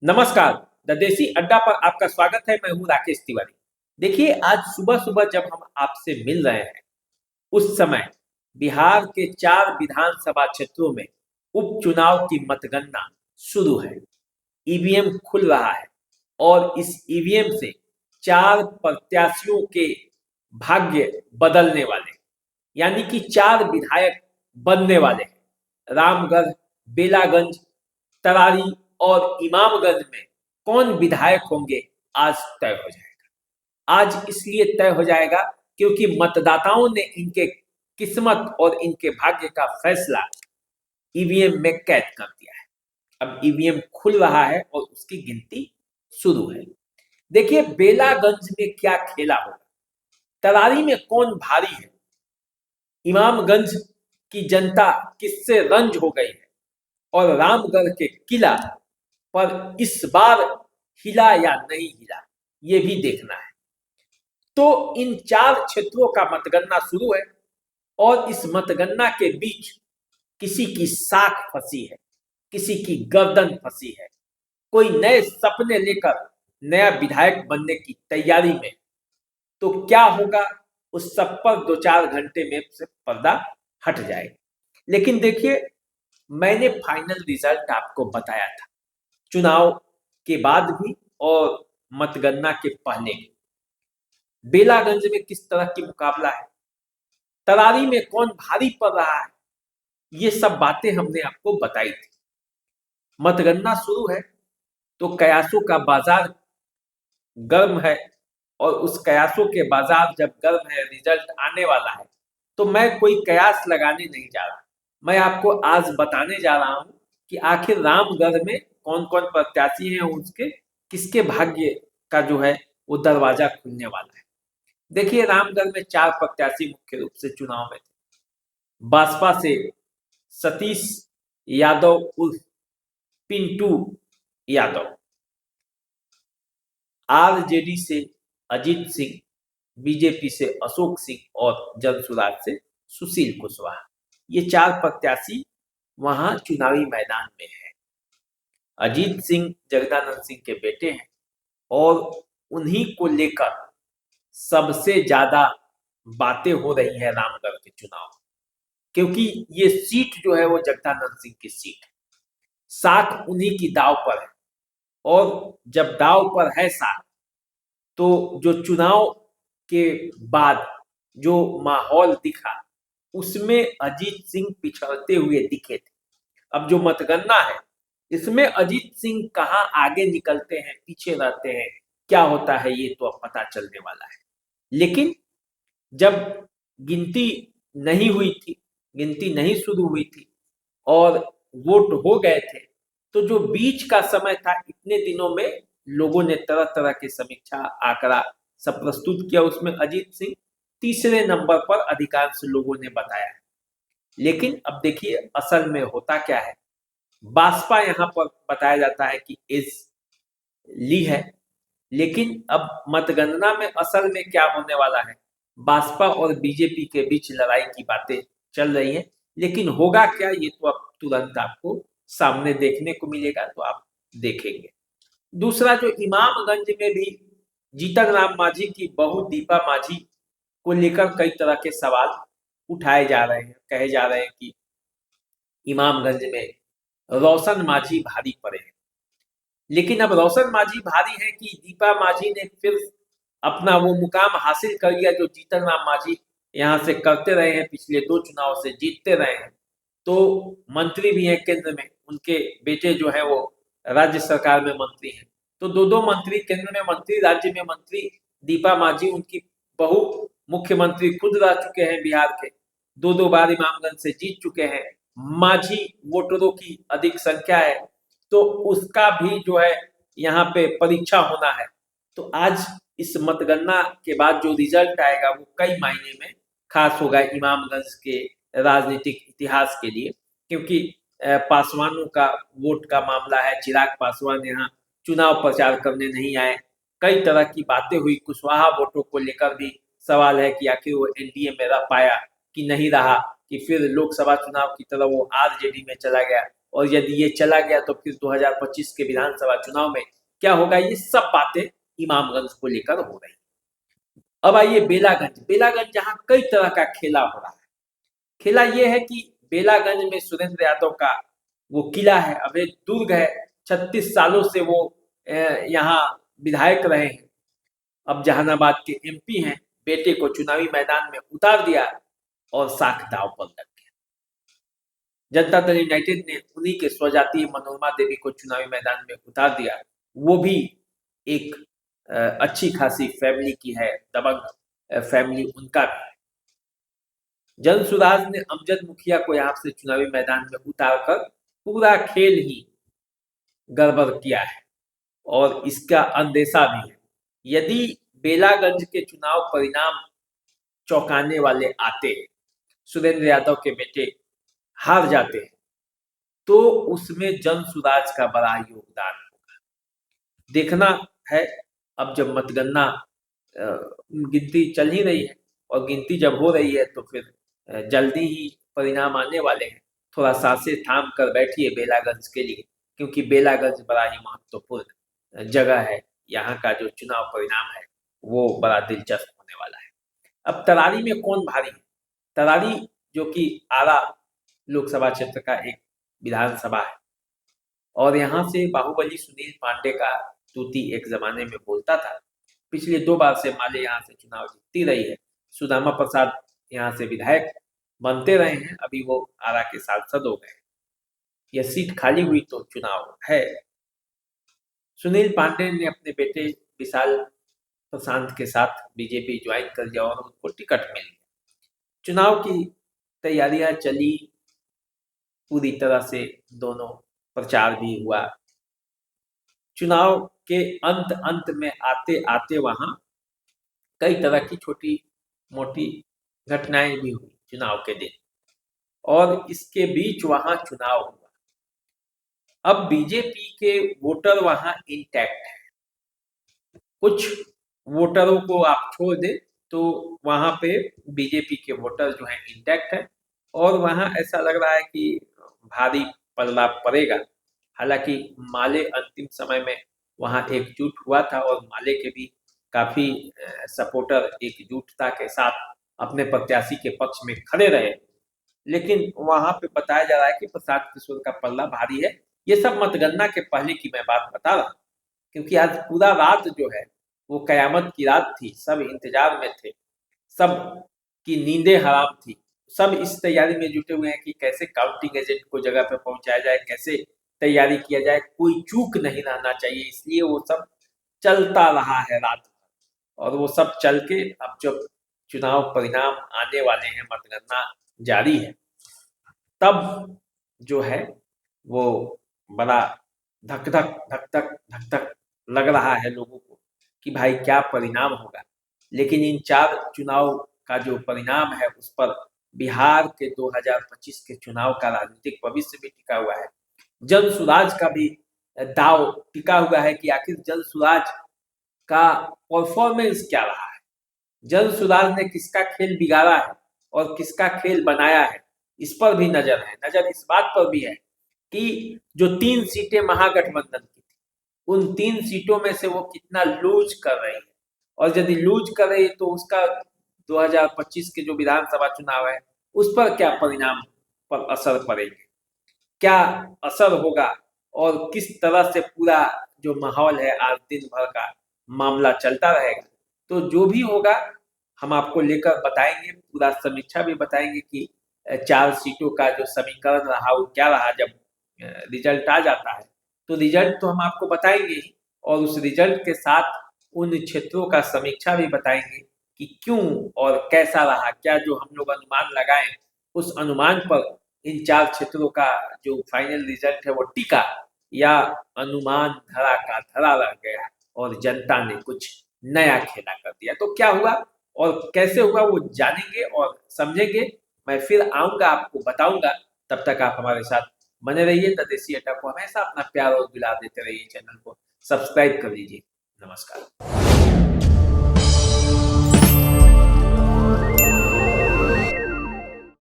नमस्कार। द देसी अड्डा पर आपका स्वागत है। मैं हूं राकेश तिवारी। देखिए, आज सुबह सुबह जब हम आपसे मिल रहे हैं, उस समय बिहार के 4 विधानसभा क्षेत्रों में उपचुनाव की मतगणना शुरू है। ईवीएम खुल रहा है और इस ईवीएम से 4 प्रत्याशियों के भाग्य बदलने वाले, यानी कि 4 विधायक बनने वाले हैं। रामगढ़, बेलागंज, तरारी और इमामगंज में कौन विधायक होंगे, आज तय हो जाएगा। आज इसलिए तय हो जाएगा क्योंकि मतदाताओं ने इनके किस्मत और इनके भाग्य का फैसला ईवीएम में कैद कर दिया है। अब ईवीएम खुल रहा है और उसकी गिनती शुरू है। देखिए, बेलागंज में क्या खेला होगा, तरारी में कौन भारी है, इमामगंज की जनता किससे रंज हो गई है और रामगढ़ के किला पर इस बार हिला या नहीं हिला, ये भी देखना है। तो इन 4 क्षेत्रों का मतगणना शुरू है और इस मतगणना के बीच किसी की साख फंसी है, किसी की गर्दन फंसी है, कोई नए सपने लेकर नया विधायक बनने की तैयारी में। तो क्या होगा, उस सब पर 2-4 घंटे में से पर्दा हट जाएगा। लेकिन देखिए, मैंने फाइनल रिजल्ट आपको बताया था, चुनाव के बाद भी और मतगणना के पहले भी। बेलागंज में किस तरह की मुकाबला है, तरारी में कौन भारी पड़ रहा है, ये सब बातें हमने आपको बताई थी। मतगणना शुरू है तो कयासों का बाजार गर्म है और उस कयासों के बाजार जब गर्म है, रिजल्ट आने वाला है, तो मैं कोई कयास लगाने नहीं जा रहा। मैं आपको आज बताने जा रहा हूं कि आखिर रामगढ़ में कौन कौन प्रत्याशी हैं, उसके किसके भाग्य का जो है वो दरवाजा खुलने वाला है। देखिए, रामगढ़ में 4 प्रत्याशी मुख्य रूप से चुनाव में थे। बसपा से सतीश यादव उर्फ पिंटू यादव, आरजेडी से अजीत सिंह, बीजेपी से अशोक सिंह और जनसुराज से सुशील कुशवाहा, ये 4 प्रत्याशी वहां चुनावी मैदान में है। अजीत सिंह जगदानंद सिंह के बेटे हैं और उन्हीं को लेकर सबसे ज्यादा बातें हो रही है रामगढ़ के चुनाव, क्योंकि ये सीट जो है वो जगदानंद सिंह की सीट है। साख उन्हीं की दाव पर है और जब दाव पर है साख, तो जो चुनाव के बाद जो माहौल दिखा, उसमें अजीत सिंह पिछड़ते हुए दिखे थे। अब जो मतगणना है, इसमें अजीत सिंह कहाँ आगे निकलते हैं, पीछे रहते हैं, क्या होता है, ये तो अब पता चलने वाला है। लेकिन जब गिनती नहीं हुई थी, गिनती नहीं शुरू हुई थी और वोट हो गए थे, तो जो बीच का समय था, इतने दिनों में लोगों ने तरह तरह की समीक्षा, आंकड़ा सब प्रस्तुत किया, उसमें अजीत सिंह तीसरे नंबर पर अधिकांश लोगों ने बताया है। लेकिन अब देखिए, असल में होता क्या है, बासपा यहाँ पर बताया जाता है कि एज ली है, लेकिन अब मतगणना में असल में क्या होने वाला है, बासपा और बीजेपी के बीच लड़ाई की बातें चल रही है। लेकिन होगा क्या, ये तो अब तुरंत आपको सामने देखने को मिलेगा, तो आप देखेंगे। दूसरा, जो इमामगंज में भी जीतन राम मांझी की बहू दीपा मांझी को लेकर कई तरह के सवाल उठाए जा रहे हैं। कहे जा रहे हैं कि इमामगंज में रोशन मांझी भारी पड़े हैं। लेकिन अब रोशन मांझी भारी है कि दीपा मांझी ने फिर अपना वो मुकाम हासिल कर लिया जो जीतन राम मांझी यहाँ से करते रहे हैं, पिछले 2 चुनाव से जीतते रहे हैं। तो मंत्री भी हैं केंद्र में, उनके बेटे जो है वो राज्य सरकार में मंत्री हैं। तो दो दो मंत्री, केंद्र में मंत्री, राज्य में मंत्री। दीपा मांझी, उनकी बहू, मुख्यमंत्री खुद रह चुके हैं बिहार के, 2-2 बार इमामगंज से जीत चुके हैं। मांझी वोटरों की अधिक संख्या है, तो उसका भी जो है यहाँ पे परीक्षा होना है। तो आज इस मतगणना के बाद जो रिजल्ट आएगा, वो कई मायने में खास होगा इमामगंज के राजनीतिक इतिहास के लिए, क्योंकि पासवानों का वोट का मामला है। चिराग पासवान यहाँ चुनाव प्रचार करने नहीं आए, कई तरह की बातें हुई। कुशवाहा वोटों को लेकर भी सवाल है कि आखिर वो एनडीए में रह पाया कि नहीं रहा, कि फिर लोकसभा चुनाव की तरह वो आरजेडी में चला गया। और यदि ये चला गया तो फिर 2025 के विधानसभा चुनाव में क्या होगा, ये सब बातें इमामगंज को लेकर हो रही। अब आइए बेलागंज। बेलागंज जहां कई तरह का खेला हो रहा है। खेला ये है कि बेलागंज में सुरेंद्र यादव का वो किला है, अब एक दुर्ग है, 36 सालों से वो यहाँ विधायक रहे हैं। अब जहानाबाद के एमपी हैं, बेटे को चुनावी मैदान में उतार दिया और साख दांव पर लग गया। जनता दल यूनाइटेड ने उन्हीं के स्वजातीय मनोरमा देवी को चुनावी मैदान में उतार दिया। वो भी एक अच्छी खासी फैमिली की है, दबंग फैमिली उनका भी है। जन सुराज ने अमजद मुखिया को यहाँ से चुनावी मैदान में उतारकर पूरा खेल ही गड़बड़ किया है और इसका अंदेशा भी है। यदि बेलागंज के चुनाव परिणाम चौंकाने वाले आते हैं, सुरेंद्र यादव के बेटे हार जाते हैं, तो उसमें जन सुराज का बड़ा योगदान होगा। देखना है, अब जब मतगणना गिनती चल ही रही है और गिनती जब हो रही है तो फिर जल्दी ही परिणाम आने वाले हैं। थोड़ा सांसें थाम कर बैठिए बेलागंज के लिए, क्योंकि बेलागंज बड़ा ही महत्वपूर्ण जगह है। यहाँ का जो चुनाव परिणाम है वो बड़ा दिलचस्प होने वाला है। अब तरारी में कौन भारी है? तरारी जो कि आरा लोकसभा क्षेत्र का एक विधानसभा है और यहाँ से बाहुबली सुनील पांडे का तूती एक जमाने में बोलता था। पिछले 2 बार से माले यहाँ से चुनाव जीतती रही है। सुदामा प्रसाद यहाँ से विधायक बनते रहे हैं, अभी वो आरा के सांसद हो गए। यह सीट खाली हुई तो चुनाव है। सुनील पांडे ने अपने बेटे विशाल प्रशांत के साथ बीजेपी ज्वाइन कर लिया और उनको टिकट मिल गया। चुनाव की तैयारियां चली पूरी तरह से, दोनों प्रचार भी हुआ। चुनाव के अंत में आते आते वहां कई तरह की छोटी मोटी घटनाएं भी हुई चुनाव के दिन, और इसके बीच वहां चुनाव हुआ। अब बीजेपी के वोटर वहां इंटैक्ट है। कुछ वोटरों को आप छोड़ दें तो वहां पे बीजेपी के वोटर जो हैं इंटैक्ट है और वहां ऐसा लग रहा है कि भारी पलड़ा पड़ेगा। हालांकि माले अंतिम समय में वहां एकजुट हुआ था और माले के भी काफी सपोर्टर एकजुटता के साथ अपने प्रत्याशी के पक्ष में खड़े रहे, लेकिन वहां पे बताया जा रहा है कि प्रसाद किशोर का पल्ला भारी है। ये सब मतगणना के पहले की मैं बात बता रहा हूँ, क्योंकि आज पूरा रात जो है वो कयामत की रात थी। सब इंतजार में थे, सब की नींदें हराम थी, सब इस तैयारी में जुटे हुए हैं कि कैसे काउंटिंग एजेंट को जगह पर पहुंचाया जाए, कैसे तैयारी किया जाए, कोई चूक नहीं रहना चाहिए। इसलिए वो सब चलता रहा है रात भर और वो सब चल के अब जब चुनाव परिणाम आने वाले हैं, मतगणना जारी है, तब जो है वो बड़ा धक धक धक धक धक धक लग रहा है लोगों को कि भाई क्या परिणाम होगा। लेकिन इन 4 चुनाव का जो परिणाम है उस पर बिहार के 2025 के चुनाव का राजनीतिक भविष्य भी टिका हुआ है। जन सुराज का भी दाव टिका हुआ है कि आखिर जन सुराज का परफॉर्मेंस क्या रहा है, जन सुराज ने किसका खेल बिगाड़ा है और किसका खेल बनाया है, इस पर भी नजर है। नजर इस बात पर भी है कि जो 3 सीटें महागठबंधन की थी, उन 3 सीटों में से वो कितना लूज कर रही है, और यदि लूज कर रही है तो उसका 2025 के जो विधानसभा चुनाव है उस पर क्या परिणाम पर असर पड़ेगा, क्या असर होगा और किस तरह से पूरा जो माहौल है आज दिन भर का मामला चलता रहेगा। तो जो भी होगा हम आपको लेकर बताएंगे, पूरा समीक्षा भी बताएंगे कि 4 सीटों का जो समीकरण रहा वो क्या रहा। जब रिजल्ट आ जाता है तो रिजल्ट तो हम आपको बताएंगे ही, और उस रिजल्ट के साथ उन क्षेत्रों का समीक्षा भी बताएंगे कि क्यों और कैसा रहा, क्या जो हम लोग अनुमान लगाए उस अनुमान पर इन 4 क्षेत्रों का जो फाइनल रिजल्ट है वो टिका, या अनुमान धरा का धरा रह गया और जनता ने कुछ नया खेला कर दिया। तो क्या हुआ और कैसे हुआ वो जानेंगे और समझेंगे। मैं फिर आऊंगा, आपको बताऊंगा। तब तक आप हमारे साथ बने रहिए। द देसी अड्डा को हमेशा अपना प्यार और दुलार देते रहिए। चैनल को सब्सक्राइब कर लीजिए। नमस्कार।